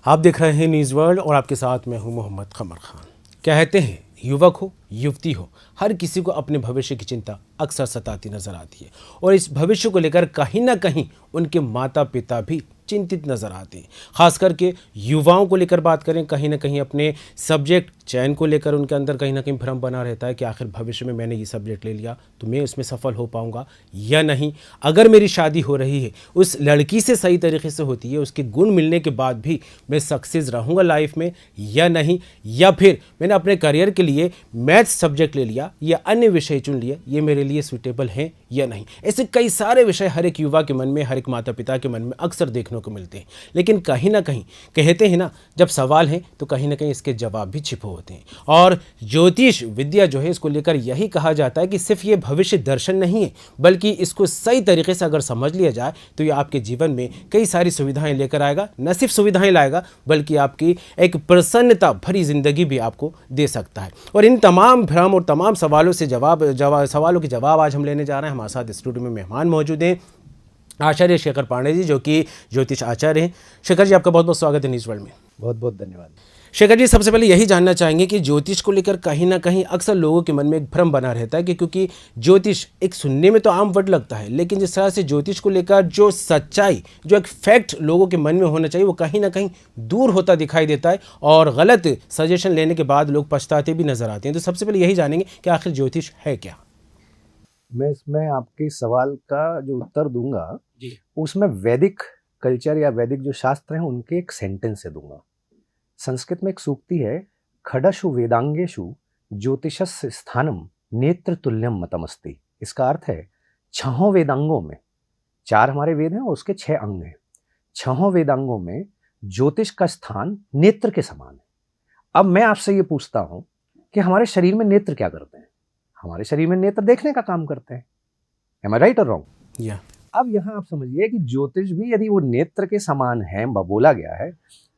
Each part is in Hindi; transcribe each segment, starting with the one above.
आप देख रहे हैं न्यूज़ वर्ल्ड और आपके साथ मैं हूं मोहम्मद कमर खान। कहते हैं युवक हो युवती हो, हर किसी को अपने भविष्य की चिंता अक्सर सताती नजर आती है और इस भविष्य को लेकर कहीं ना कहीं उनके माता पिता भी चिंतित नजर आते हैं। खास करके युवाओं को लेकर बात करें, कहीं ना कहीं अपने सब्जेक्ट चयन को लेकर उनके अंदर कहीं ना कहीं भ्रम बना रहता है कि आखिर भविष्य में मैंने ये सब्जेक्ट ले लिया तो मैं उसमें सफल हो पाऊंगा या नहीं। अगर मेरी शादी हो रही है उस लड़की से सही तरीके से होती है, उसके गुण मिलने के बाद भी मैं सक्सेस रहूंगा लाइफ में या नहीं, या फिर मैंने अपने करियर के लिए मैथ्स सब्जेक्ट ले लिया या अन्य विषय चुन लिए, ये मेरे लिए सूटेबल है या नहीं। ऐसे कई सारे विषय हर एक युवा के मन में, हर एक माता पिता के मन में अक्सर देखने को मिलते हैं। लेकिन कहीं ना कहीं कहते हैं ना, जब सवाल है तो कहीं ना कहीं इसके जवाब भी छिपे होते हैं। और ज्योतिष विद्या जो है इसको लेकर यही कहा जाता है कि सिर्फ ये भविष्य दर्शन नहीं है, बल्कि इसको सही तरीके से अगर समझ लिया जाए तो ये आपके जीवन में कई सारी सुविधाएं लेकर आएगा। न सिर्फ सुविधाएं लाएगा बल्कि आपकी एक प्रसन्नता भरी जिंदगी भी आपको दे सकता है। और इन तमाम भ्रम और तमाम सवालों से सवालों के जवाब आज हम लेने जा रहे हैं। हमारे साथ स्टूडियो में मेहमान मौजूद हैं आचार्य शेखर पांडे जी, जो कि ज्योतिष आचार्य हैं। शेखर जी, आपका बहुत बहुत स्वागत है न्यूज़ वर्ल्ड में। बहुत बहुत धन्यवाद। शेखर जी, सबसे पहले यही जानना चाहेंगे कि ज्योतिष को लेकर कहीं ना कहीं अक्सर लोगों के मन में एक भ्रम बना रहता है कि क्योंकि ज्योतिष एक सुनने में तो आम वर्ड लगता है, लेकिन जिस तरह से ज्योतिष को लेकर जो सच्चाई, जो एक फैक्ट लोगों के मन में होना चाहिए, वो कहीं ना कहीं दूर होता दिखाई देता है और गलत सजेशन लेने के बाद लोग पछताते भी नजर आते हैं। तो सबसे पहले यही जानेंगे कि आखिर ज्योतिष है क्या। मैं इसमें आपके सवाल का जो उत्तर दूंगा जी। उसमें वैदिक कल्चर या वैदिक जो शास्त्र हैं उनके एक सेंटेंस से दूंगा। संस्कृत में एक सूक्ति है, खडशु वेदांगेशु ज्योतिषस्य स्थानम नेत्र तुल्यम मतमस्ति। इसका अर्थ है, छहों वेदांगों में, 4 हमारे वेद हैं और उसके 6 अंग हैं, छहों वेदांगों में ज्योतिष का स्थान नेत्र के समान है। अब मैं आपसे ये पूछता हूं कि हमारे शरीर में नेत्र क्या करते हैं? हमारे शरीर में नेत्र देखने का काम करते हैं। Am I right or wrong? या अब यहां आप समझिए कि ज्योतिष भी यदि वो नेत्र के समान है, बोला गया है,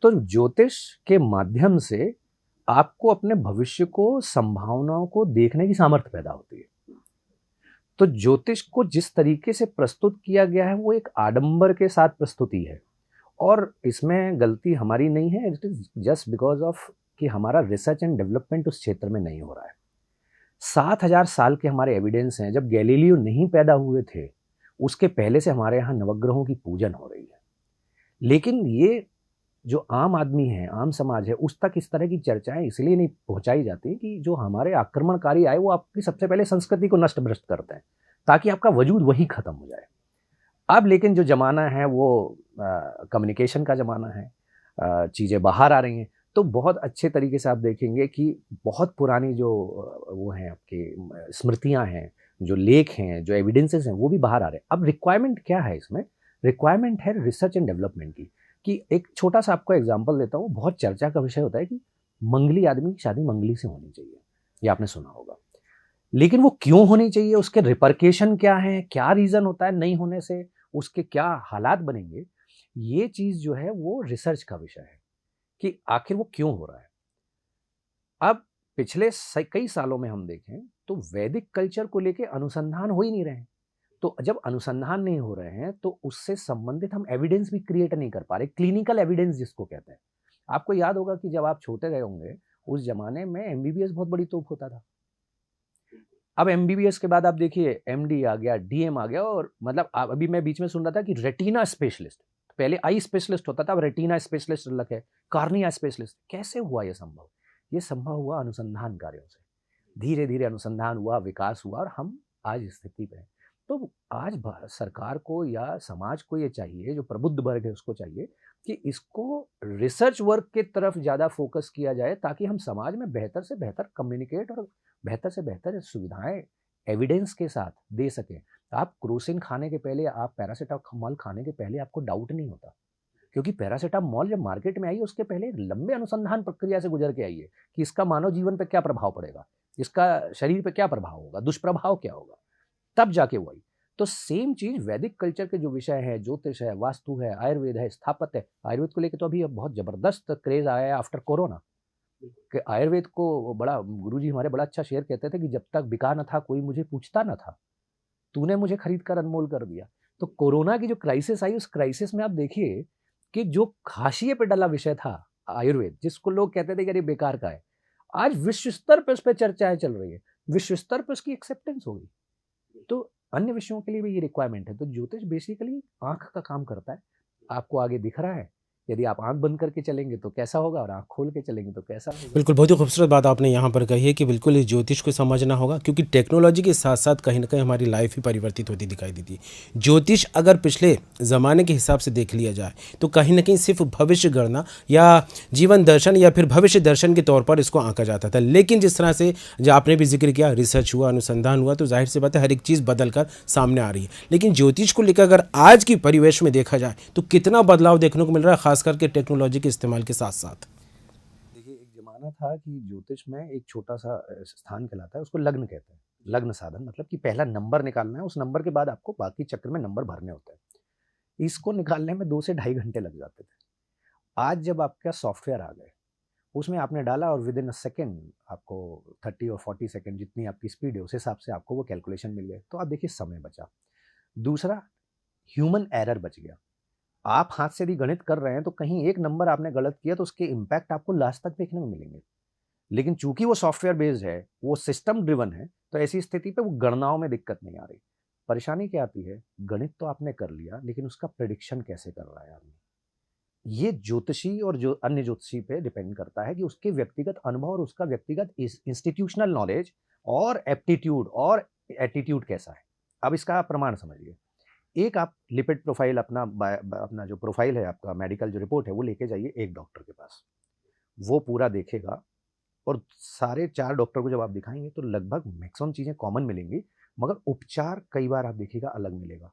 तो ज्योतिष के माध्यम से आपको अपने भविष्य को, संभावनाओं को देखने की सामर्थ्य पैदा होती है। तो ज्योतिष को जिस तरीके से प्रस्तुत किया गया है वो एक आडंबर के साथ प्रस्तुति है और इसमें गलती हमारी नहीं है। It is just because of कि हमारा रिसर्च एंड डेवलपमेंट उस क्षेत्र में नहीं हो रहा है। 7000 साल के हमारे एविडेंस हैं। जब गैलीलियो नहीं पैदा हुए थे उसके पहले से हमारे यहाँ नवग्रहों की पूजन हो रही है। लेकिन ये जो आम आदमी है, आम समाज है, उस तक इस तरह की चर्चाएं इसलिए नहीं पहुंचाई जाती कि जो हमारे आक्रमणकारी आए वो आपकी सबसे पहले संस्कृति को नष्ट भ्रष्ट करते हैं ताकि आपका वजूद वही खत्म हो जाए। अब लेकिन जो जमाना है वो कम्युनिकेशन का जमाना है, चीज़ें बाहर आ रही हैं, तो बहुत अच्छे तरीके से आप देखेंगे कि बहुत पुरानी जो वो हैं आपके स्मृतियां हैं, जो लेख हैं, जो एविडेंसेस हैं, वो भी बाहर आ रहे हैं। अब रिक्वायरमेंट क्या है इसमें? रिक्वायरमेंट है रिसर्च एंड डेवलपमेंट की। कि एक छोटा सा आपको एग्जांपल देता हूँ, बहुत चर्चा का विषय होता है कि मंगली आदमी की शादी मंगली से होनी चाहिए, ये आपने सुना होगा। लेकिन वो क्यों होनी चाहिए, उसके रिपरकेशन क्या है, क्या रीज़न होता है नहीं होने से, उसके क्या हालात बनेंगे, ये चीज़ जो है वो रिसर्च का विषय है कि आखिर वो क्यों हो रहा है। अब पिछले कई सालों में हम देखें तो वैदिक कल्चर को लेके अनुसंधान हो ही नहीं रहे हैं। तो जब अनुसंधान नहीं हो रहे हैं तो उससे संबंधित हम एविडेंस भी क्रिएट नहीं कर पा रहे, क्लिनिकल एविडेंस जिसको कहते हैं। आपको याद होगा कि जब आप छोटे रहे होंगे उस जमाने में एमबीबीएस बहुत बड़ी तोप होता था। अब एमबीबीएस के बाद आप देखिए एमडी आ गया, डीएम आ गया, और मतलब अभी मैं बीच में सुन रहा था कि रेटिना स्पेशलिस्ट, पहले आई स्पेशलिस्ट होता था, अब रेटिना स्पेशलिस्ट अलग है, कार्निया स्पेशलिस्ट। कैसे हुआ ये संभव? ये संभव हुआ अनुसंधान कार्यों से। धीरे धीरे अनुसंधान हुआ, विकास हुआ और हम आज इस स्थिति पे हैं। तो आज सरकार को या समाज को ये चाहिए, जो प्रबुद्ध वर्ग है उसको चाहिए कि इसको रिसर्च वर्क की तरफ ज़्यादा फोकस किया जाए ताकि हम समाज में बेहतर से बेहतर कम्युनिकेट और बेहतर से बेहतर सुविधाएं एविडेंस के साथ दे सकें। आप क्रोसिन खाने के पहले, आप पैरासीटामोल खाने के पहले आपको डाउट नहीं होता, क्योंकि पैरासीटामोल जब मार्केट में आई उसके पहले लंबे अनुसंधान प्रक्रिया से गुजर के आई है कि इसका मानव जीवन पर क्या प्रभाव पड़ेगा, इसका शरीर पे क्या प्रभाव होगा, दुष्प्रभाव क्या होगा, तब जाके वो आई। तो सेम चीज वैदिक कल्चर के जो विषय है, ज्योतिष है, वास्तु है, आयुर्वेद है, स्थापत्य है। आयुर्वेद को लेकर तो अभी बहुत जबरदस्त क्रेज आया है आफ्टर कोरोना कि आयुर्वेद को बड़ा, गुरुजी हमारे बड़ा अच्छा शेर कहते थे कि जब तक बिका न था कोई मुझे पूछता न था, तूने मुझे खरीद कर अनमोल कर दिया। तो कोरोना की जो क्राइसिस आई, उस क्राइसिस में आप देखिए कि जो हाशिए पे डला विषय था आयुर्वेद, जिसको लोग कहते थे कि अरे बेकार का है, आज विश्व स्तर पे उस पर चर्चाएं चल रही है, विश्व स्तर पे उसकी एक्सेप्टेंस हो गई। तो अन्य विषयों के लिए भी ये रिक्वायरमेंट है। तो ज्योतिष बेसिकली आंख का काम करता है। आपको आगे दिख रहा है, यदि आप आंख बंद करके चलेंगे तो कैसा होगा, और आंख खोल के चलेंगे तो कैसा होगा। बिल्कुल, बहुत ही खूबसूरत बात आपने यहाँ पर कही है कि बिल्कुल इस ज्योतिष को समझना होगा, क्योंकि टेक्नोलॉजी के साथ साथ कहीं ना कहीं हमारी लाइफ ही परिवर्तित होती दिखाई देती है। ज्योतिष अगर पिछले ज़माने के हिसाब से देख लिया जाए तो कहीं ना कहीं सिर्फ भविष्य गणना या जीवन दर्शन या फिर भविष्य दर्शन के तौर पर इसको आंका जाता था। लेकिन जिस तरह से जो आपने भी जिक्र किया, रिसर्च हुआ, अनुसंधान हुआ, तो जाहिर सी बात है हर एक चीज़ बदल कर सामने आ रही है। लेकिन ज्योतिष को लेकर अगर आज की परिवेश में देखा जाए तो कितना बदलाव देखने को मिल रहा है, खास करके टेक्नोलॉजी के इस्तेमाल के साथ साथ। देखिए, एक जमाना था कि ज्योतिष में एक छोटा सा स्थान कहलाता है, उसको लग्न कहते हैं। लग्न साधन मतलब कि पहला नंबर निकालना है, उस नंबर के बाद आपको बाकी चक्र में नंबर भरने होते हैं। इसको निकालने में 2 से ढाई घंटे लग जाते थे। आज जब आपका सॉफ्टवेयर आ गए, उसमें आपने डाला और विद इन अ सेकेंड आपको 30 और 40 सेकेंड जितनी आपकी स्पीड है उस हिसाब से आपको वो कैलकुलेशन मिल गए। तो आप देखिए समय बचा। दूसरा, ह्यूमन एरर बच गया। आप हाथ से यदि गणित कर रहे हैं तो कहीं एक नंबर आपने गलत किया तो उसके इम्पैक्ट आपको लास्ट तक देखने में मिलेंगे। लेकिन चूंकि वो सॉफ्टवेयर बेस्ड है, वो सिस्टम ड्रिवन है, तो ऐसी स्थिति पे वो गणनाओं में दिक्कत नहीं आ रही। परेशानी क्या आती है, गणित तो आपने कर लिया लेकिन उसका प्रेडिक्शन कैसे कर रहा है आदमी। ये ज्योतिषी और जो अन्य ज्योतिषी पे डिपेंड करता है कि उसके व्यक्तिगत अनुभव और उसका व्यक्तिगत इंस्टीट्यूशनल नॉलेज और एप्टीट्यूड और एटीट्यूड कैसा है। अब इसका प्रमाण समझिए। एक आप लिपिड प्रोफाइल अपना जो प्रोफाइल है, आपका मेडिकल जो रिपोर्ट है, वो लेके जाइए एक डॉक्टर के पास। वो पूरा देखेगा और सारे 4 डॉक्टर को जब आप दिखाएंगे तो लगभग मैक्सिमम चीज़ें कॉमन मिलेंगी, मगर उपचार कई बार आप देखिएगा अलग मिलेगा।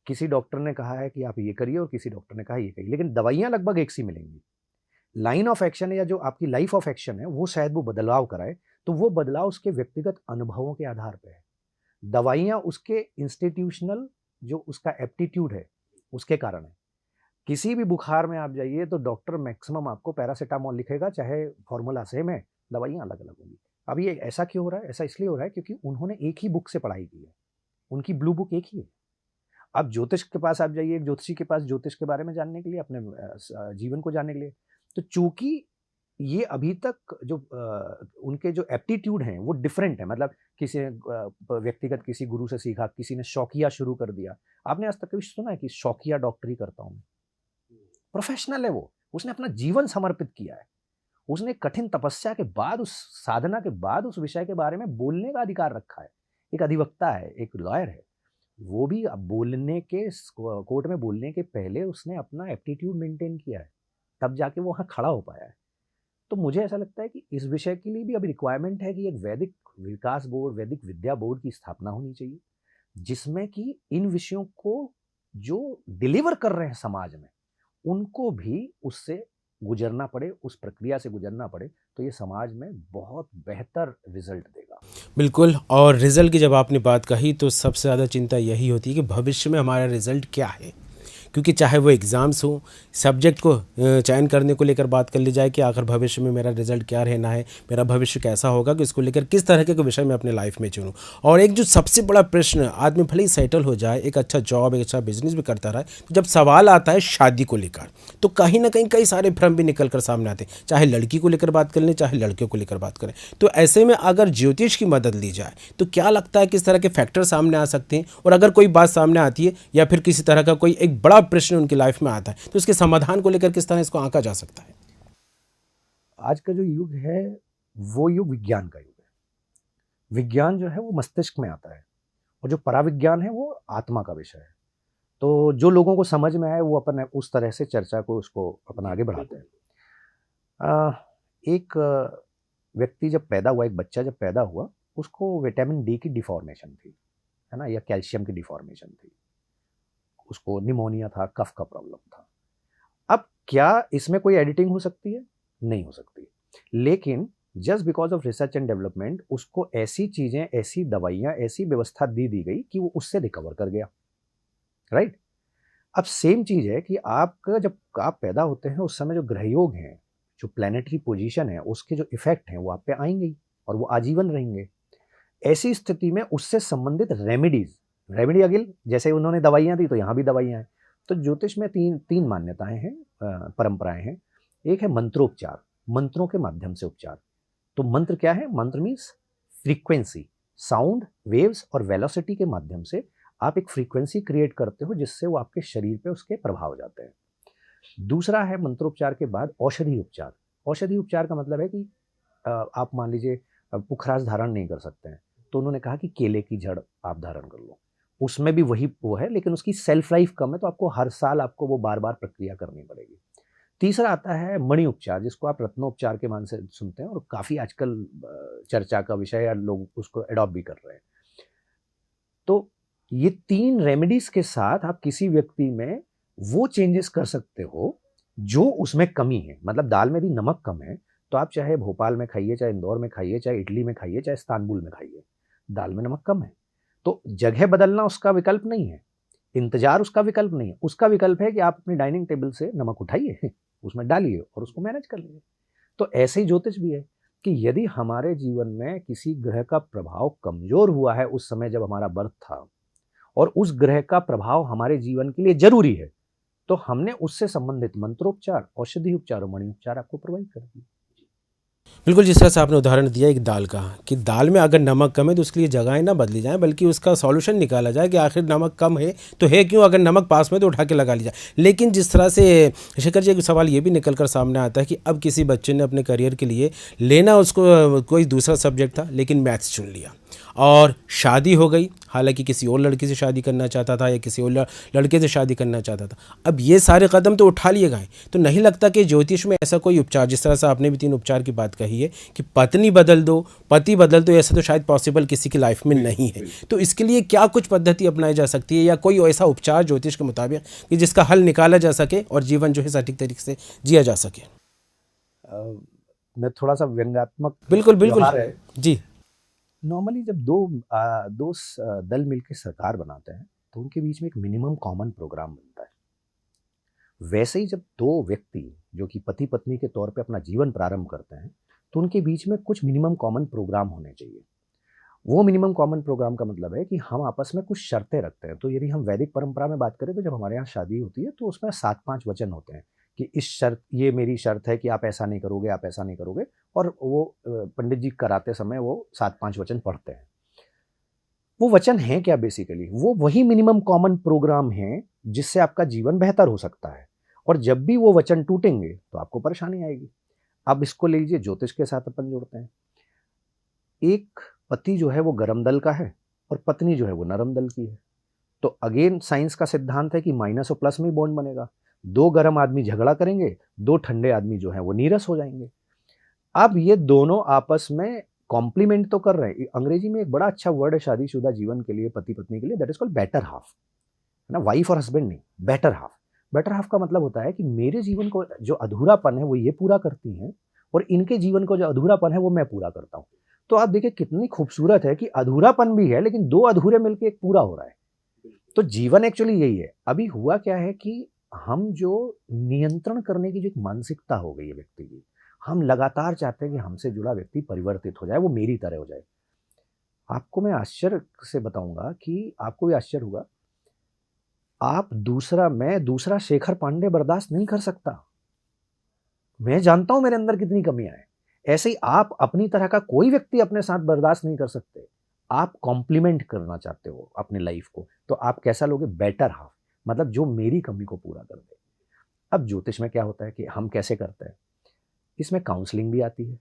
किसी डॉक्टर ने कहा है कि आप ये करिए और किसी डॉक्टर ने कहा ये करिए, लेकिन दवाइयाँ लगभग एक सी मिलेंगी। लाइन ऑफ एक्शन या जो आपकी लाइफ ऑफ एक्शन है, वो शायद वो बदलाव कराए, तो वो बदलाव उसके व्यक्तिगत अनुभवों के आधार पे है। दवाइयाँ उसके इंस्टीट्यूशनल जो उसका एप्टीट्यूड है, उसके कारण है। किसी भी बुखार में आप जाइए तो डॉक्टर मैक्सिमम आपको पैरासिटामोल लिखेगा, चाहे फॉर्मूला सेम है, दवाइयाँ अलग-अलग होंगी। अब ये ऐसा क्यों हो रहा है? ऐसा इसलिए हो रहा है क्योंकि उन्होंने एक ही बुक से पढ़ाई की है। उनकी ब्लू बुक एक ही है। अब ज्योतिष के पास आप जाइए, एक ज्योतिषी के पास ज्योतिष के बारे में जानने के लिए, अपने जीवन को जानने के लिए। तो चूँकि ये अभी तक जो उनके जो एप्टीट्यूड हैं वो डिफरेंट है। मतलब किसी ने व्यक्तिगत किसी गुरु से सीखा, किसी ने शौकिया शुरू कर दिया। आपने आज तक कभी सुना है कि शौकिया डॉक्टरी करता हूँ मैं? प्रोफेशनल है वो, उसने अपना जीवन समर्पित किया है। उसने कठिन तपस्या के बाद, उस साधना के बाद उस विषय के बारे में बोलने का अधिकार रखा है। एक अधिवक्ता है, एक लॉयर है, वो भी अब बोलने के कोर्ट में बोलने के पहले उसने अपना एप्टीट्यूड मेंटेन किया है, तब जाके वो वहाँ खड़ा हो पाया है। तो मुझे ऐसा लगता है कि इस विषय के लिए भी अभी रिक्वायरमेंट है कि एक वैदिक विकास बोर्ड, वैदिक विद्या बोर्ड की स्थापना होनी चाहिए, जिसमें कि इन विषयों को जो डिलीवर कर रहे हैं समाज में, उनको भी उससे गुजरना पड़े, उस प्रक्रिया से गुजरना पड़े, तो ये समाज में बहुत बेहतर रिजल्ट देगा। बिल्कुल, और रिज़ल्ट की जब आपने बात कही तो सबसे ज़्यादा चिंता यही होती है कि भविष्य में हमारा रिज़ल्ट क्या है। क्योंकि चाहे वो एग्ज़ाम्स हो, सब्जेक्ट को चयन करने को लेकर बात कर ली जाए कि आखिर भविष्य में मेरा रिज़ल्ट क्या रहना है, मेरा भविष्य कैसा होगा, कि इसको लेकर किस तरह के विषय मैं अपने लाइफ में चुनूँ। और एक जो सबसे बड़ा प्रश्न, आदमी भले ही सेटल हो जाए, एक अच्छा जॉब, एक अच्छा बिजनेस भी करता रहे, तो जब सवाल आता है शादी को लेकर, तो कहीं ना कहीं कई सारे भ्रम भी निकल कर सामने आते हैं, चाहे लड़की को लेकर बात कर लें, चाहे लड़के को लेकर बात करें। तो ऐसे में अगर ज्योतिष की मदद ली जाए तो क्या लगता है किस तरह के फैक्टर सामने आ सकते हैं, और अगर कोई बात सामने आती है या फिर किसी तरह का कोई एक बड़ा प्रश्न उनकी लाइफ में आता है तो उसके समाधान को लेकर किस तरह इसको आंका जा सकता है? आज का जो युग है वो युग विज्ञान का युग है। विज्ञान जो है वो मस्तिष्क में आता है, और जो पराविज्ञान है वो आत्मा का विषय है। तो जो लोगों को समझ में आए वो अपन उस तरह से चर्चा को उसको अपना आगे बढ़ाते हैं। एक व्यक्ति जब पैदा हुआ, एक बच्चा जब पैदा हुआ, उसको विटामिन डी की डिफॉर्मेशन थी, है ना, या कैल्शियम की डिफॉर्मेशन थी, उसको निमोनिया था, कफ का प्रॉब्लम था। अब क्या इसमें कोई एडिटिंग हो सकती है? नहीं हो सकती। लेकिन just because of research and development उसको ऐसी चीजें, ऐसी दवाइयां, ऐसी व्यवस्था दी गई कि वो उससे रिकवर कर गया। राइट? अब सेम चीज है कि आपका जब आप पैदा होते हैं उस समय जो ग्रहयोग हैं, जो प्लैनेटरी पोजीशन है, उसके जो इफेक्ट हैं वो आप पे आएंगे ही, और वो आजीवन रहेंगे। ऐसी स्थिति में उससे संबंधित रेमेडी अगिल, जैसे उन्होंने दवाइयां दी तो यहाँ भी दवाइयां हैं, तो ज्योतिष में तीन मान्यताएं हैं, परंपराएं हैं। एक है मंत्रोपचार, मंत्रों के माध्यम से उपचार। तो मंत्र क्या है? मंत्र मीन्स फ्रीक्वेंसी, साउंड वेव्स और वेलोसिटी के माध्यम से आप एक फ्रीक्वेंसी क्रिएट करते हो जिससे वो आपके शरीर पे उसके प्रभाव जाते हैं। दूसरा है मंत्रोपचार के बाद औषधि उपचार। औषधि उपचार का मतलब है कि आप मान लीजिए पुखराज धारण नहीं कर सकते हैं, तो उन्होंने कहा कि केले की जड़ आप धारण कर लो। उसमें भी वही वो है, लेकिन उसकी सेल्फ लाइफ कम है, तो आपको हर साल आपको वो बार बार प्रक्रिया करनी पड़ेगी। तीसरा आता है मणि उपचार, जिसको आप रत्नोपचार के मान से सुनते हैं और काफ़ी आजकल चर्चा का विषय है, लोग उसको अडॉप्ट भी कर रहे हैं। तो ये 3 रेमेडीज के साथ आप किसी व्यक्ति में वो चेंजेस कर सकते हो जो उसमें कमी है। मतलब दाल में यदि नमक कम है तो आप चाहे भोपाल में खाइए, चाहे इंदौर में खाइए, चाहे इटली में खाइए, चाहे इस्तांबुल में खाइए, दाल में नमक कम है। तो जगह बदलना उसका विकल्प नहीं है, इंतजार उसका विकल्प नहीं है। उसका विकल्प है कि आप अपनी डाइनिंग टेबल से नमक उठाइए, उसमें डालिए और उसको मैनेज कर लीजिए। तो ऐसे ही ज्योतिष भी है कि यदि हमारे जीवन में किसी ग्रह का प्रभाव कमजोर हुआ है उस समय जब हमारा बर्थ था, और उस ग्रह का प्रभाव हमारे जीवन के लिए जरूरी है, तो हमने उससे संबंधित मंत्रोपचार, औषधि उपचार और मणि उपचार आपको प्रोवाइड कर दिए। बिल्कुल, जिस तरह से आपने उदाहरण दिया एक दाल का, कि दाल में अगर नमक कम है तो उसके लिए जगहें ना बदली जाएं, बल्कि उसका सॉल्यूशन निकाला जाए कि आखिर नमक कम है तो है क्यों, अगर नमक पास में तो उठा के लगा लिया जाए। लेकिन जिस तरह से शेखर जी, एक सवाल ये भी निकल कर सामने आता है कि अब किसी बच्चे ने अपने करियर के लिए लेना उसको कोई दूसरा सब्जेक्ट था, लेकिन मैथ्स चुन लिया और शादी हो गई, हालांकि किसी और लड़की से शादी करना चाहता था या किसी और लड़के से शादी करना चाहता था। अब ये सारे कदम तो उठा लिए गए, तो नहीं लगता कि ज्योतिष में ऐसा कोई उपचार, जिस तरह से आपने भी 3 उपचार की बात कही है कि पत्नी बदल दो, पति बदल दो, ऐसा तो शायद पॉसिबल किसी की लाइफ में नहीं है। तो इसके लिए क्या कुछ पद्धति अपनाई जा सकती है या कोई ऐसा उपचार ज्योतिष के मुताबिक कि जिसका हल निकाला जा सके और जीवन जो है सटीक तरीके से जिया जा सके? मैं थोड़ा सा व्यंग्यात्मक बिल्कुल बिल्कुल है जी। नॉर्मली जब दो दल मिलकर सरकार बनाते हैं तो उनके बीच में एक मिनिमम कॉमन प्रोग्राम बनता है। वैसे ही जब 2 व्यक्ति जो कि पति पत्नी के तौर पे अपना जीवन प्रारंभ करते हैं तो उनके बीच में कुछ मिनिमम कॉमन प्रोग्राम होने चाहिए। वो मिनिमम कॉमन प्रोग्राम का मतलब है कि हम आपस में कुछ शर्तें रखते हैं। तो यदि हम वैदिक परंपरा में बात करें तो जब हमारे यहाँ शादी होती है तो उसमें 7-5 वचन होते हैं कि इस शर्त, ये मेरी शर्त है कि आप ऐसा नहीं करोगे, आप ऐसा नहीं करोगे, और वो पंडित जी कराते समय वो 7-5 वचन पढ़ते हैं। वो वचन है क्या? बेसिकली वो वही मिनिमम कॉमन प्रोग्राम है जिससे आपका जीवन बेहतर हो सकता है, और जब भी वो वचन टूटेंगे तो आपको परेशानी आएगी। अब इसको ले लीजिए, ज्योतिष के साथ अपन जोड़ते हैं। एक पति जो है वो गर्म दल का है और पत्नी जो है वो नरम दल की है। तो अगेन साइंस का सिद्धांत है कि माइनस और प्लस में ही बॉन्ड बनेगा। 2 गर्म आदमी झगड़ा करेंगे, 2 ठंडे आदमी जो है वो नीरस हो जाएंगे। अब ये दोनों आपस में कॉम्प्लीमेंट तो कर रहे हैं। अंग्रेजी में एक बड़ा अच्छा वर्ड है शादीशुदा जीवन के लिए, पति पत्नी के लिए, that is called better half, है ना। वाइफ और हस्बैंड नहीं, बेटर हाफ। बेटर हाफ का मतलब होता है कि मेरे जीवन को जो अधूरापन है वो ये पूरा करती हैं, और इनके जीवन को जो अधूरापन है वो मैं पूरा करता हूँ। तो आप देखिए कितनी खूबसूरत है कि अधूरापन भी है लेकिन 2 अधूरे मिलकर एक पूरा हो रहा है। तो जीवन एक्चुअली यही है। अभी हुआ क्या है कि हम जो नियंत्रण करने की जो एक मानसिकता हो गई है व्यक्ति की, हम लगातार चाहते हैं कि हमसे जुड़ा व्यक्ति परिवर्तित हो जाए, वो मेरी तरह हो जाए। आपको मैं आश्चर्य से बताऊंगा कि आपको भी आश्चर्य होगा, मैं दूसरा शेखर पांडे बर्दाश्त नहीं कर सकता। मैं जानता हूं मेरे अंदर कितनी कमियां हैं। ऐसे ही आप अपनी तरह का कोई व्यक्ति अपने साथ बर्दाश्त नहीं कर सकते। आप कॉम्प्लीमेंट करना चाहते हो अपने लाइफ को, तो आप कैसा लोगे? बेटर हाफ, मतलब जो मेरी कमी को पूरा कर दे। अब ज्योतिष में क्या होता है कि हम कैसे करते हैं, इसमें काउंसलिंग भी आती है,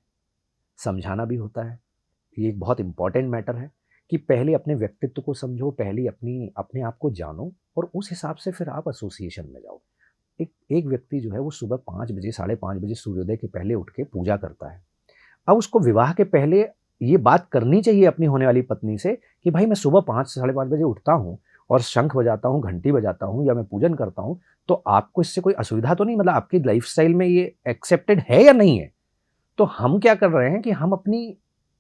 समझाना भी होता है। ये एक बहुत इंपॉर्टेंट मैटर है कि पहले अपने व्यक्तित्व को समझो, पहले अपने आप को जानो, और उस हिसाब से फिर आप एसोसिएशन में जाओ। एक व्यक्ति जो है वो सुबह 5 बजे, 5:30 बजे सूर्योदय के पहले उठ के पूजा करता है। अब उसको विवाह के पहले ये बात करनी चाहिए अपनी होने वाली पत्नी से कि भाई मैं सुबह 5 से 5:30 बजे उठता हूँ और शंख बजाता हूँ, घंटी बजाता हूँ, या मैं पूजन करता हूँ, तो आपको इससे कोई असुविधा तो नहीं, मतलब आपकी लाइफस्टाइल में ये एक्सेप्टेड है या नहीं है? तो हम क्या कर रहे हैं कि हम अपनी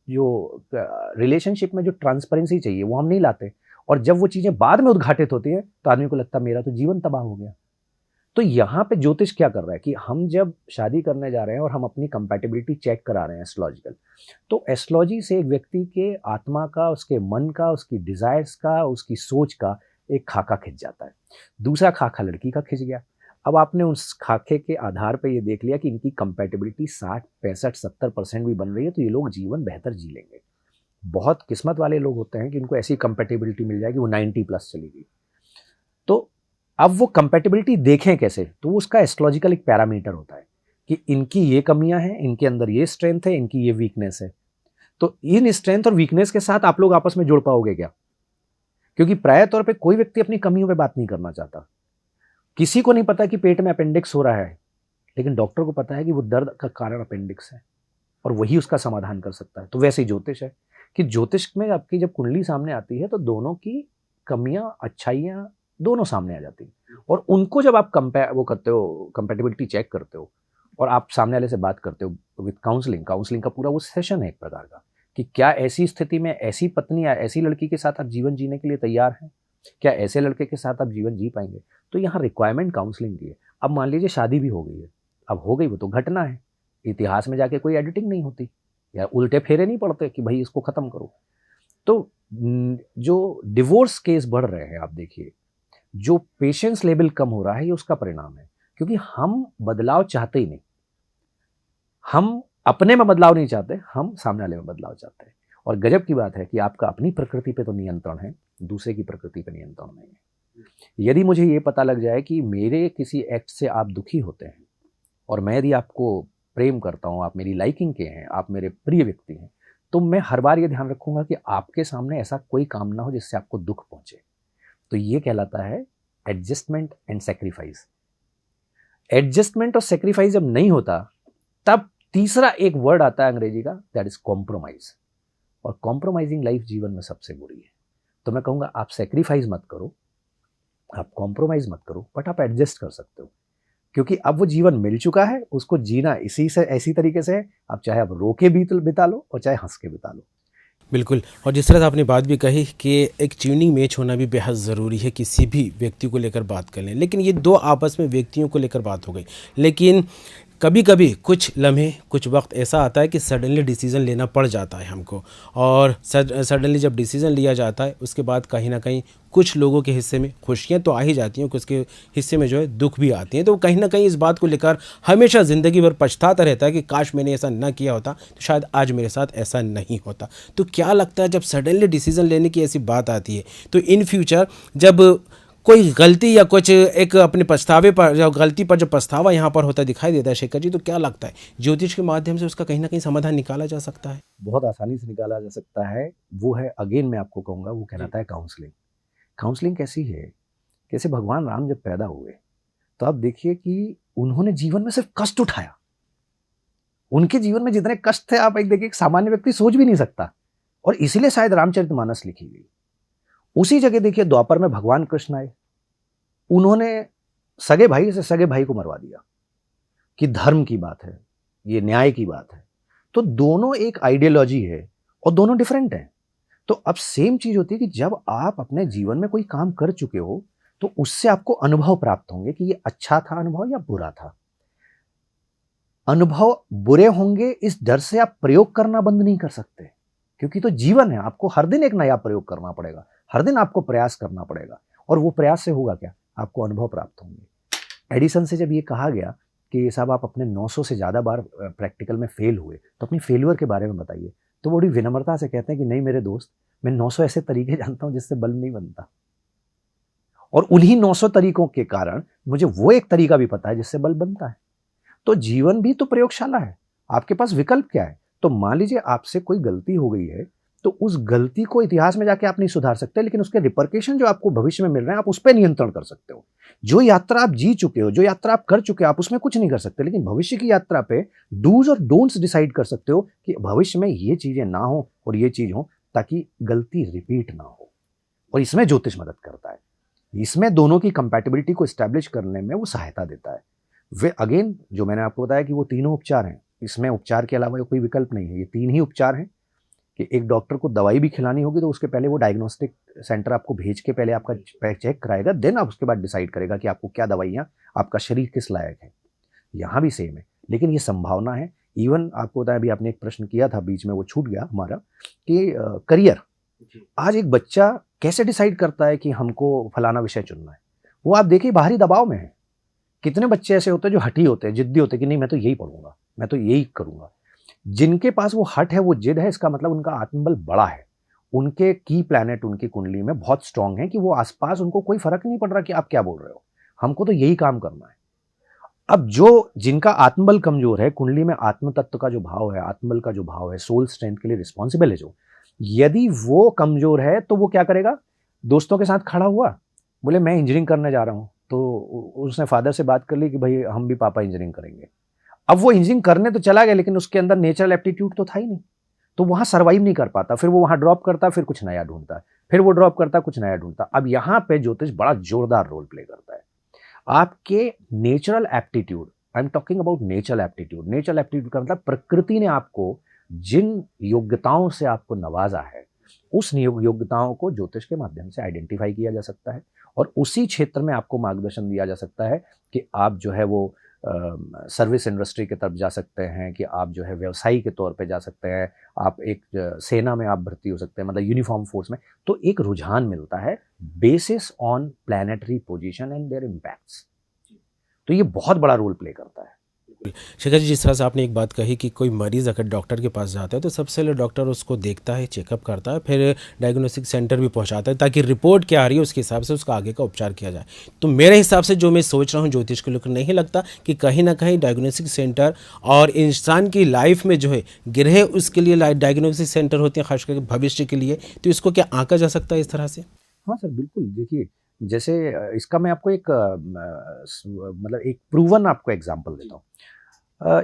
जो रिलेशनशिप में जो ट्रांसपेरेंसी चाहिए वो हम नहीं लाते, और जब वो चीजें बाद में उद्घाटित होती है तो आदमी को लगता है मेरा तो जीवन तबाह हो गया। तो यहाँ पे ज्योतिष क्या कर रहा है कि हम जब शादी करने जा रहे हैं और हम अपनी कंपैटिबिलिटी चेक करा रहे हैं एस्ट्रोलॉजिकल, तो एस्ट्रोलॉजी से एक व्यक्ति के आत्मा का, उसके मन का, उसकी डिजायर्स का, उसकी सोच का एक खाका खिंच जाता है, दूसरा खाका लड़की का खिंच गया। अब आपने उस खाके के आधार पे ये देख लिया कि इनकी कंपैटिबिलिटी 60, 65, 70% भी बन रही है, तो ये लोग जीवन बेहतर जी लेंगे। बहुत किस्मत वाले लोग होते हैं कि इनको ऐसी कंपैटिबिलिटी मिल जाएगी वो 90 प्लस चलेगी। तो अब वो कंपैटिबिलिटी देखें कैसे, तो उसका एस्ट्रोलॉजिकल एक पैरामीटर होता है कि इनकी ये कमियां हैं, इनके अंदर ये स्ट्रेंथ है, इनकी ये वीकनेस है। तो इन स्ट्रेंथ और वीकनेस के साथ आप लोग आपस में जुड़ पाओगे क्या? क्योंकि प्राय तौर पे कोई व्यक्ति अपनी कमियों पे बात नहीं करना चाहता। किसी को नहीं पता कि पेट में अपेंडिक्स हो रहा है, लेकिन डॉक्टर को पता है कि वो दर्द का कारण अपेंडिक्स है और वही उसका समाधान कर सकता है। तो वैसे ही ज्योतिष है कि ज्योतिष में आपकी जब कुंडली सामने आती है तो दोनों की कमियां अच्छाइयां दोनों सामने आ जाती हैं, और उनको जब आप वो करते हो, कंपेटिबिलिटी चेक करते हो और आप सामने वाले से बात करते हो विद काउंसलिंग का पूरा वो सेशन है एक प्रकार का, कि क्या ऐसी स्थिति में ऐसी पत्नी या ऐसी लड़की के साथ आप जीवन जीने के लिए तैयार हैं, क्या ऐसे लड़के के साथ आप जीवन जी पाएंगे। तो यहाँ रिक्वायरमेंट काउंसलिंग की है। अब मान लीजिए शादी भी हो गई है, अब हो गई वो तो घटना है, इतिहास में जाके कोई एडिटिंग नहीं होती या उल्टे फेरे नहीं पड़ते कि भाई इसको खत्म करो। तो जो डिवोर्स केस बढ़ रहे हैं आप देखिए, जो पेशेंस लेवल कम हो रहा है, ये उसका परिणाम है, क्योंकि हम बदलाव चाहते ही नहीं। हम अपने में बदलाव नहीं चाहते, हम सामने वाले में बदलाव चाहते हैं। और गजब की बात है कि आपका अपनी प्रकृति पे तो नियंत्रण है, दूसरे की प्रकृति पे नियंत्रण नहीं है। यदि मुझे ये पता लग जाए कि मेरे किसी एक्ट से आप दुखी होते हैं और मैं यदि आपको प्रेम करता हूँ, आप मेरी लाइकिंग के हैं, आप मेरे प्रिय व्यक्ति हैं, तो मैं हर बार ये ध्यान रखूंगा कि आपके सामने ऐसा कोई काम ना हो जिससे आपको दुख पहुंचे। तो ये कहलाता है एडजस्टमेंट एंड सेक्रीफाइस। एडजस्टमेंट और सेक्रीफाइस जब नहीं होता, तब तीसरा एक वर्ड आता है अंग्रेजी का, दैट इज कॉम्प्रोमाइज। और कॉम्प्रोमाइजिंग लाइफ जीवन में सबसे बुरी है। तो मैं कहूंगा आप सेक्रीफाइस मत करो, आप कॉम्प्रोमाइज मत करो, बट आप एडजस्ट कर सकते हो, क्योंकि अब वो जीवन मिल चुका है, उसको जीना इसी से ऐसी तरीके से है। आप चाहे आप रो के बिता लो और चाहे हंस के बिता लो। बिल्कुल। और जिस तरह से आपने बात भी कही कि एक ट्यूनिंग मैच होना भी बेहद ज़रूरी है, किसी भी व्यक्ति को लेकर बात कर लें। लेकिन ये दो आपस में व्यक्तियों को लेकर बात हो गई, लेकिन कभी कभी कुछ लम्हे, कुछ वक्त ऐसा आता है कि सडनली डिसीज़न लेना पड़ जाता है हमको, और सडनली जब डिसीज़न लिया जाता है उसके बाद कहीं ना कहीं कुछ लोगों के हिस्से में खुशियाँ तो आ ही जाती हैं, कुछ के हिस्से में जो है दुख भी आती हैं। तो कहीं ना कहीं इस बात को लेकर हमेशा ज़िंदगी भर पछताता रहता है कि काश मैंने ऐसा ना किया होता तो शायद आज मेरे साथ ऐसा नहीं होता। तो क्या लगता है, जब सडनली डिसीज़न लेने की ऐसी बात आती है तो इन फ्यूचर जब कोई गलती या कुछ एक अपने पछतावे पर, जो गलती पर जो पछतावा यहाँ पर होता दिखाई देता है शेखर जी, तो क्या लगता है ज्योतिष के माध्यम से उसका कहीं ना कहीं समाधान निकाला जा सकता है? बहुत आसानी से निकाला जा सकता है। वो है, अगेन मैं आपको कहूँगा, वो कहलाता है काउंसलिंग। काउंसलिंग कैसी है, कैसे भगवान राम जब पैदा हुए तो आप देखिए कि उन्होंने जीवन में सिर्फ कष्ट उठाया। उनके जीवन में जितने कष्ट थे, आप एक देखिए, एक सामान्य व्यक्ति सोच भी नहीं सकता, और इसीलिए शायद रामचरितमानस लिखी गई। उसी जगह देखिए द्वापर में भगवान कृष्ण आए, उन्होंने सगे भाई से सगे भाई को मरवा दिया कि धर्म की बात है, ये न्याय की बात है। तो दोनों एक आइडियोलॉजी है और दोनों डिफरेंट हैं। तो अब सेम चीज होती है कि जब आप अपने जीवन में कोई काम कर चुके हो तो उससे आपको अनुभव प्राप्त होंगे कि ये अच्छा था अनुभव या बुरा था। अनुभव बुरे होंगे, इस डर से आप प्रयोग करना बंद नहीं कर सकते, क्योंकि तो जीवन है, आपको हर दिन एक नया प्रयोग करना पड़ेगा, हर दिन आपको प्रयास करना पड़ेगा, और वो प्रयास से होगा क्या, आपको अनुभव प्राप्त होंगे। एडिसन से जब ये कहा गया कि साहब आप अपने 900 से ज़्यादा बार प्रैक्टिकल में फेल हुए तो अपनी फेलियर के बारे में बताइए, तो बड़ी विनम्रता से कहते हैं कि नहीं मेरे दोस्त, मैं 900 ऐसे तरीके जानता हूँ जिससे बल्ब नहीं बनता, और उन्हीं 900 तरीकों के कारण मुझे वो एक तरीका भी पता है जिससे बल्ब बनता है। तो जीवन भी तो प्रयोगशाला है, आपके पास विकल्प क्या है। तो मान लीजिए आपसे कोई गलती हो गई है, तो उस गलती को इतिहास में जाके आप नहीं सुधार सकते, लेकिन उसके रिपरकेशन जो आपको भविष्य में मिल रहे हैं आप उस पर नियंत्रण कर सकते हो। जो यात्रा आप जी चुके हो, जो यात्रा आप कर चुके हो, आप उसमें कुछ नहीं कर सकते, लेकिन भविष्य की यात्रा पे डूज और डोंट्स डिसाइड कर सकते हो कि भविष्य में ये चीजें ना हो और ये चीज हो, ताकि गलती रिपीट ना हो। और इसमें ज्योतिष मदद करता है, इसमें दोनों की कंपैटिबिलिटी को एस्टैब्लिश करने में वो सहायता देता है। वे अगेन जो मैंने आपको बताया कि वो तीनों उपचार हैं, इसमें उपचार के अलावा कोई विकल्प नहीं है, ये तीन ही उपचार हैं। कि एक डॉक्टर को दवाई भी खिलानी होगी तो उसके पहले वो डायग्नोस्टिक सेंटर आपको भेज के पहले आपका चेक कराएगा, देन आप उसके बाद डिसाइड करेगा कि आपको क्या दवाइयाँ, आपका शरीर किस लायक है। यहाँ भी सेम है, लेकिन ये संभावना है। इवन आपको बताया, अभी आपने एक प्रश्न किया था बीच में, वो छूट गया हमारा, कि करियर, आज एक बच्चा कैसे डिसाइड करता है कि हमको फलाना विषय चुनना है? वो आप देखिए बाहरी दबाव में है। कितने बच्चे ऐसे होते हैं जो हठी होते हैं, जिद्दी होते हैं कि नहीं मैं तो यही पढ़ूंगा, मैं तो यही करूंगा। जिनके पास वो हठ है, वो जिद है, इसका मतलब उनका आत्मबल बड़ा है। उनके की प्लैनेट उनकी कुंडली में बहुत स्ट्रांग है कि वो आसपास उनको कोई फर्क नहीं पड़ रहा कि आप क्या बोल रहे हो, हमको तो यही काम करना है। अब जो जिनका आत्मबल कमजोर है, कुंडली में आत्म तत्व का जो भाव है, आत्मबल का जो भाव है, सोल स्ट्रेंथ के लिए रिस्पॉन्सिबल है जो, यदि वो कमजोर है तो वो क्या करेगा? दोस्तों के साथ खड़ा हुआ, बोले मैं इंजीनियरिंग करने जा रहा हूँ, तो उसने फादर से बात कर ली कि भाई हम भी पापा इंजीनियरिंग करेंगे। अब वो इंजीनियरिंग करने तो चला गया, लेकिन उसके अंदर नेचुरल एप्टीट्यूड तो था ही नहीं, तो वहां सर्वाइव नहीं कर पाता। फिर वो वहां ड्रॉप करता, फिर कुछ नया ढूंढता, फिर वो ड्रॉप करता, कुछ नया ढूंढता। अब यहाँ पे ज्योतिष बड़ा जोरदार रोल प्ले करता है। आपके natural aptitude, I am talking about natural aptitude. Natural aptitude का मतलब प्रकृति ने आपको जिन योग्यताओं से आपको नवाजा है, उस योग्यताओं को ज्योतिष के माध्यम से आइडेंटिफाई किया जा सकता है और उसी क्षेत्र में आपको मार्गदर्शन दिया जा सकता है कि आप जो है वो सर्विस इंडस्ट्री की तरफ जा सकते हैं, कि आप जो है व्यवसायी के तौर पे जा सकते हैं, आप एक सेना में आप भर्ती हो सकते हैं, मतलब यूनिफॉर्म फोर्स में। तो एक रुझान मिलता है basis on planetary position and their impacts. तो ये बहुत बड़ा रोल प्ले करता है। शेखर जी, जिस तरह से आपने एक बात कही कि कोई मरीज़ अगर डॉक्टर के पास जाता है तो सबसे पहले डॉक्टर उसको देखता है, चेकअप करता है, फिर डायग्नोस्टिक सेंटर भी पहुंचाता है ताकि रिपोर्ट क्या आ रही है उसके हिसाब से उसका आगे का उपचार किया जाए। तो मेरे हिसाब से जो मैं सोच रहा हूँ ज्योतिष को लेकर, नहीं लगता कि कहीं ना कहीं डायग्नोस्टिक सेंटर और इंसान की लाइफ में जो है ग्रह उसके लिए डायग्नोस्टिक सेंटर होते हैं, खास करके भविष्य के लिए। तो इसको क्या आंका जा सकता है इस तरह से? हाँ सर, बिल्कुल। देखिए, जैसे इसका मैं आपको एक मतलब एक प्रूवन आपको एग्जांपल देता हूँ।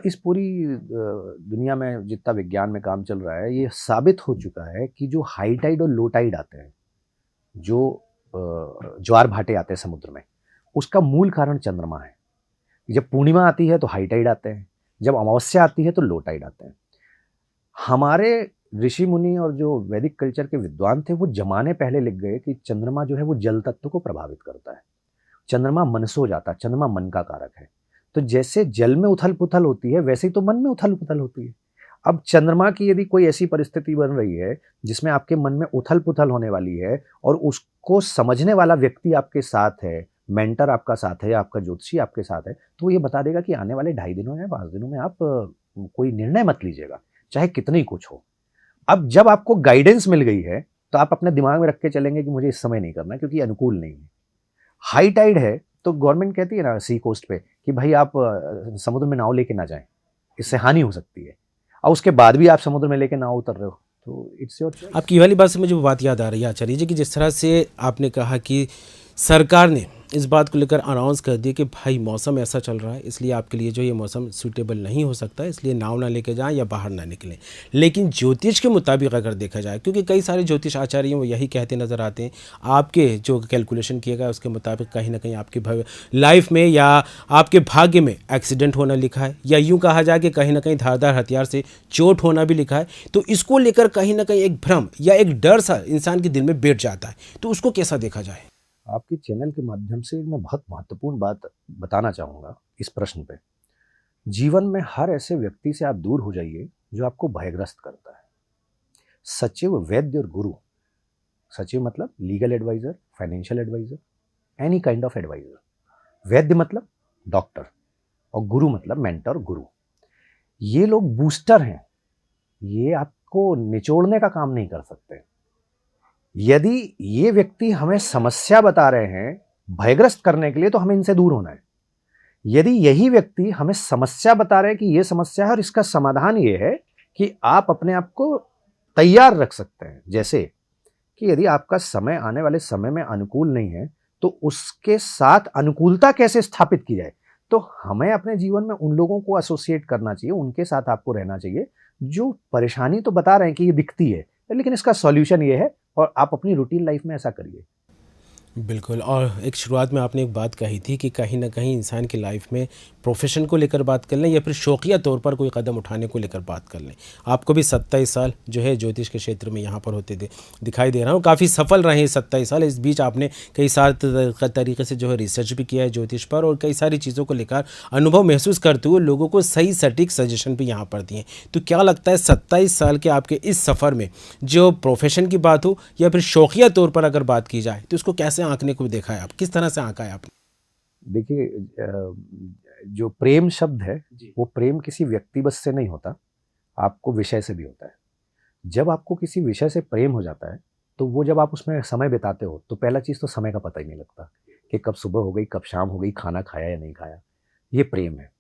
इस पूरी दुनिया में जितना विज्ञान में काम चल रहा है, ये साबित हो चुका है कि जो हाई टाइड और लो टाइड आते हैं, जो ज्वार भाटे आते हैं समुद्र में, उसका मूल कारण चंद्रमा है। जब पूर्णिमा आती है तो हाई टाइड आते हैं, जब अमावस्या आती है तो लो टाइड आते हैं। हमारे ऋषि मुनि और जो वैदिक कल्चर के विद्वान थे, वो जमाने पहले लिख गए कि चंद्रमा जो है वो जल तत्व को प्रभावित करता है। चंद्रमा मन सो जाता है, चंद्रमा मन का कारक है। तो जैसे जल में उथल पुथल होती है, वैसे ही तो मन में उथल पुथल होती है। अब चंद्रमा की यदि कोई ऐसी परिस्थिति बन रही है जिसमें आपके मन में उथल पुथल होने वाली है और उसको समझने वाला व्यक्ति आपके साथ है, मेंटर आपका साथ है, आपका ज्योतिषी आपके साथ है, तो वो ये बता देगा कि आने वाले 2.5 दिनों या 5 दिनों में आप कोई निर्णय मत लीजिएगा, चाहे कितनी कुछ हो। अब जब आपको गाइडेंस मिल गई है तो आप अपने दिमाग में रख के चलेंगे कि मुझे इस समय नहीं करना क्योंकि अनुकूल नहीं है। हाई टाइड है तो गवर्नमेंट कहती है ना सी कोस्ट पे कि भाई आप समुद्र में नाव लेके ना जाएं, इससे हानि हो सकती है। और उसके बाद भी आप समुद्र में लेके नाव उतर रहे हो, तो इट्स योर चॉइस। आपकी वाली बात से मुझे वो बात याद आ रही है आचार्य जी कि जिस तरह से आपने कहा कि सरकार ने इस बात को लेकर अनाउंस कर दिया कि भाई मौसम ऐसा चल रहा है, इसलिए आपके लिए जो ये मौसम सूटेबल नहीं हो सकता, इसलिए नाव ना लेके जाएं या बाहर ना निकलें। लेकिन ज्योतिष के मुताबिक अगर देखा जाए, क्योंकि कई सारे ज्योतिष आचार्य वो यही कहते नज़र आते हैं, आपके जो कैलकुलेशन किया गया उसके मुताबिक कहीं ना कहीं आपकी लाइफ में या आपके भाग्य में एक्सीडेंट होना लिखा है, या यूँ कहा जाए कि कहीं ना कहीं धारदार हथियार से चोट होना भी लिखा है। तो इसको लेकर कहीं ना कहीं एक भ्रम या एक डर सा इंसान के दिल में बैठ जाता है। तो उसको कैसा देखा जाए? आपके चैनल के माध्यम से मैं बहुत महत्वपूर्ण बात बताना चाहूँगा इस प्रश्न पे। जीवन में हर ऐसे व्यक्ति से आप दूर हो जाइए जो आपको भयग्रस्त करता है। सचिव, वैद्य और गुरु। सचिव मतलब legal adviser, financial adviser, any kind of adviser. वैद्य मतलब डॉक्टर और गुरु मतलब मेंटर, गुरु। ये लोग बूस्टर हैं, ये आपको निचोड़ने का काम नहीं कर सकते। यदि ये व्यक्ति हमें समस्या बता रहे हैं भयग्रस्त करने के लिए, तो हमें इनसे दूर होना है। यदि यही व्यक्ति हमें समस्या बता रहे हैं कि ये समस्या है और इसका समाधान ये है कि आप अपने आप को तैयार रख सकते हैं, जैसे कि यदि आपका समय आने वाले समय में अनुकूल नहीं है तो उसके साथ अनुकूलता कैसे स्थापित की जाए, तो हमें अपने जीवन में उन लोगों को एसोसिएट करना चाहिए, उनके साथ आपको रहना चाहिए जो परेशानी तो बता रहे हैं कि ये दिखती है लेकिन इसका सॉल्यूशन ये है, और आप अपनी रूटीन लाइफ में ऐसा करिए। बिल्कुल। और एक शुरुआत में आपने एक बात कही थी कि कहीं न कहीं इंसान की लाइफ में प्रोफ़ेशन को लेकर बात कर लें या फिर शौकिया तौर पर कोई कदम उठाने को लेकर बात कर लें। आपको भी 27 साल जो है ज्योतिष के क्षेत्र में यहाँ पर होते दिखाई दे रहा हूँ, काफ़ी सफल रहे हैं 27 साल। इस बीच आपने कई सारे तरीके से जो है रिसर्च भी किया है ज्योतिष पर और कई सारी चीज़ों को लेकर अनुभव महसूस करते हुए लोगों को सही सटीक सजेशन भी यहाँ पर दिए। तो क्या लगता है 27 साल के आपके इस सफ़र में जो प्रोफेशन की बात हो या फिर शौकिया तौर पर अगर बात की जाए तो उसको कैसे आंकने को देखा है, आप किस तरह से आंका है आपने? देखिए, जो प्रेम शब्द है वो प्रेम किसी व्यक्ति बस से नहीं होता, आपको विषय से भी होता है। जब आपको किसी विषय से प्रेम हो जाता है तो वो जब आप उसमें समय बिताते हो तो पहला चीज़ तो समय का पता ही नहीं लगता कि कब सुबह हो गई, कब शाम हो गई, खाना खाया या नहीं खाया। ये प्रेम है।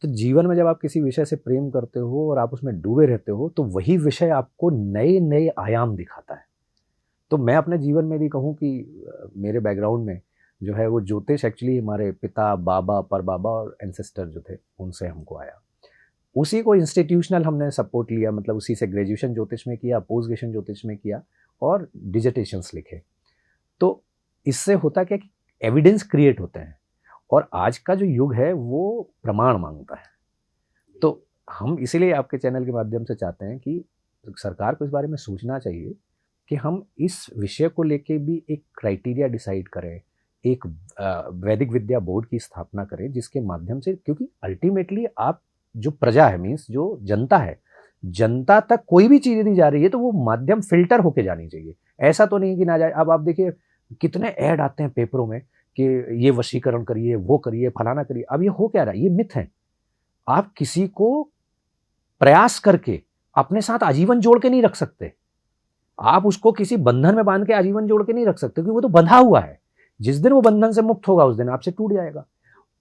तो जीवन में जब आप किसी विषय से प्रेम करते हो और आप उसमें डूबे रहते हो तो वही विषय आपको नए नए आयाम दिखाता है। तो मैं अपने जीवन में भी कहूँ कि मेरे बैकग्राउंड में जो है वो ज्योतिष एक्चुअली हमारे पिता, बाबा, परबाबा और एंसेस्टर जो थे उनसे हमको आया। उसी को इंस्टीट्यूशनल हमने सपोर्ट लिया, मतलब उसी से ग्रेजुएशन ज्योतिष में किया, पोस्ट ग्रेजुएशन ज्योतिष में किया और डिजर्टेशंस लिखे। तो इससे होता क्या कि एविडेंस क्रिएट होते हैं और आज का जो युग है वो प्रमाण मांगता है। तो हम इसीलिए आपके चैनल के माध्यम से चाहते हैं कि सरकार को इस बारे में सोचना चाहिए कि हम इस विषय को लेके भी एक क्राइटेरिया डिसाइड करें, एक वैदिक विद्या बोर्ड की स्थापना करें जिसके माध्यम से, क्योंकि अल्टीमेटली आप जो प्रजा है, मीन्स जो जनता है, जनता तक कोई भी चीज़ यदि जा रही है तो वो माध्यम फिल्टर होके जानी चाहिए। ऐसा तो नहीं कि ना जाए। अब आप देखिए कितने ऐड आते हैं पेपरों में कि ये वशीकरण करिए, वो करिए, फलाना करिए। अब ये हो क्या रहा है? ये मिथ है। आप किसी को प्रयास करके अपने साथ आजीवन जोड़ के नहीं रख सकते। आप उसको किसी बंधन में बांध के आजीवन जोड़ के नहीं रख सकते, क्योंकि वो तो बंधा हुआ है। जिस दिन वो बंधन से मुक्त होगा उस दिन आपसे टूट जाएगा।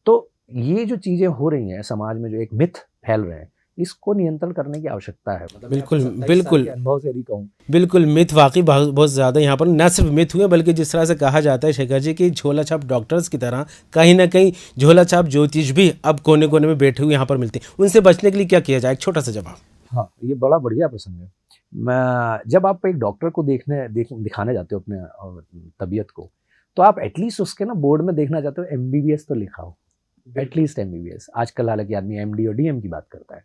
तो ये जो चीजें हो रही हैं समाज में, जो एक मिथ फैल रहे हैं, इसको नियंत्रण करने की आवश्यकता है। मतलब बिल्कुल बिल्कुल अनुभव से यदि कहूँ, बिल्कुल मिथ वाकई बहुत ज़्यादा यहाँ पर न सिर्फ मिथ हुए बल्कि जिस तरह से कहा जाता है शेखर जी की झोला छाप डॉक्टर्स की तरह कहीं ना कहीं झोला छाप ज्योतिष भी अब कोने कोने में बैठे हुए यहाँ पर मिलते हैं। उनसे बचने के लिए क्या किया जाए? एक छोटा सा जवाब। हाँ, ये बड़ा बढ़िया प्रसंग है। जब आप एक डॉक्टर को दिखाने जाते हो अपने तबीयत को, तो आप एटलीस्ट उसके ना बोर्ड में देखना चाहते हो एमबीबीएस तो लिखा हो, एटलीस्ट एमबीबीएस। आजकल हालांकि आदमी एमडी और डीएम की बात करता है।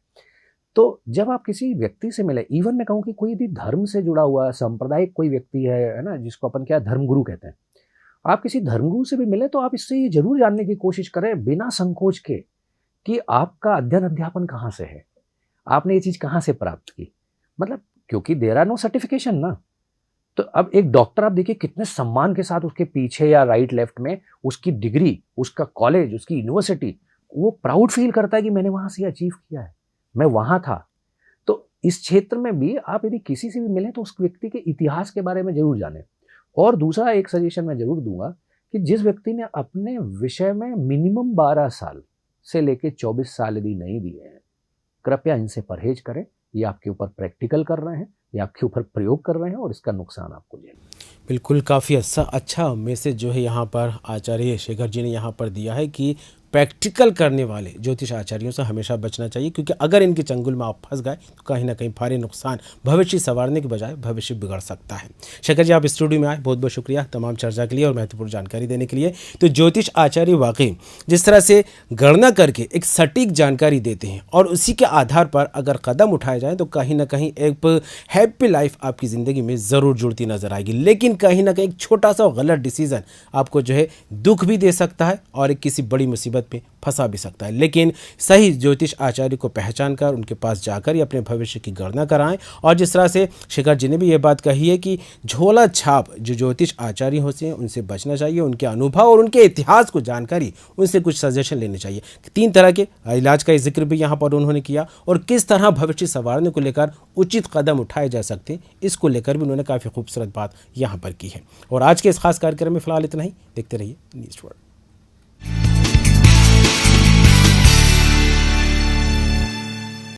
तो जब आप किसी व्यक्ति से मिले, इवन मैं कहूँ कि कोई भी धर्म से जुड़ा हुआ सांप्रदायिक कोई व्यक्ति है ना, जिसको अपन क्या धर्मगुरु कहते हैं, आप किसी धर्मगुरु से भी मिले तो आप इससे ये जरूर जानने की कोशिश करें बिना संकोच के कि आपका अध्ययन अध्यापन कहाँ से है, आपने ये चीज़ कहाँ से प्राप्त की। मतलब क्योंकि देयर आर नो सर्टिफिकेशन ना। तो अब एक डॉक्टर आप देखिए कितने सम्मान के साथ उसके पीछे या राइट लेफ्ट में उसकी डिग्री, उसका कॉलेज, उसकी यूनिवर्सिटी, वो प्राउड फील करता है कि मैंने वहाँ से अचीव किया है, मैं वहाँ था। तो इस क्षेत्र में भी आप यदि किसी से भी मिलें तो उस व्यक्ति के इतिहास के बारे में जरूर जानें। और दूसरा एक सजेशन मैं जरूर दूंगा कि जिस व्यक्ति ने अपने विषय में मिनिमम 12 साल से लेकर 24 साल यदि नहीं दिए हैं, कृपया इनसे परहेज करें। ये आपके ऊपर प्रैक्टिकल कर रहे हैं, ये आपके ऊपर प्रयोग कर रहे हैं और इसका नुकसान आपको झेलना। बिल्कुल, काफ़ी अच्छा मैसेज जो है यहाँ पर आचार्य शेखर जी ने यहाँ पर दिया है कि प्रैक्टिकल करने वाले ज्योतिष आचार्यों से हमेशा बचना चाहिए, क्योंकि अगर इनके चंगुल में आप फंस गए तो कहीं ना कहीं भारी नुकसान, भविष्य संवारने के बजाय भविष्य बिगड़ सकता है। शेखर जी, आप स्टूडियो में आए, बहुत बहुत शुक्रिया तमाम चर्चा के लिए और महत्वपूर्ण जानकारी देने के लिए। तो ज्योतिष आचार्य वाकई जिस तरह से गणना करके एक सटीक जानकारी देते हैं और उसी के आधार पर अगर कदम उठाए जाएँ तो कहीं ना कहीं एक हैप्पी लाइफ आपकी ज़िंदगी में ज़रूर जुड़ती नजर आएगी। लेकिन कहीं ना कहीं एक छोटा सा गलत डिसीज़न आपको जो है दुख भी दे सकता है और एक किसी बड़ी मुसीबत में फंसा भी सकता है। लेकिन सही ज्योतिष आचार्य को पहचान कर उनके पास जाकर ही अपने भविष्य की गणना कराएं। और जिस तरह से शेखर जी ने भी ये बात कही है कि झोला छाप जो ज्योतिष आचार्य होते हैं उनसे बचना चाहिए, उनके अनुभव और उनके इतिहास को जानकारी, उनसे कुछ सजेशन लेने चाहिए। 3 तरह के इलाज का जिक्र भी यहाँ पर उन्होंने किया और किस तरह भविष्य संवारने को लेकर उचित कदम उठाए जा सकते हैं, इसको लेकर भी उन्होंने काफ़ी खूबसूरत बात यहाँ पर की है। और आज के इस खास कार्यक्रम में फिलहाल इतना ही। देखते रहिए न्यूज़ वर्ल्ड।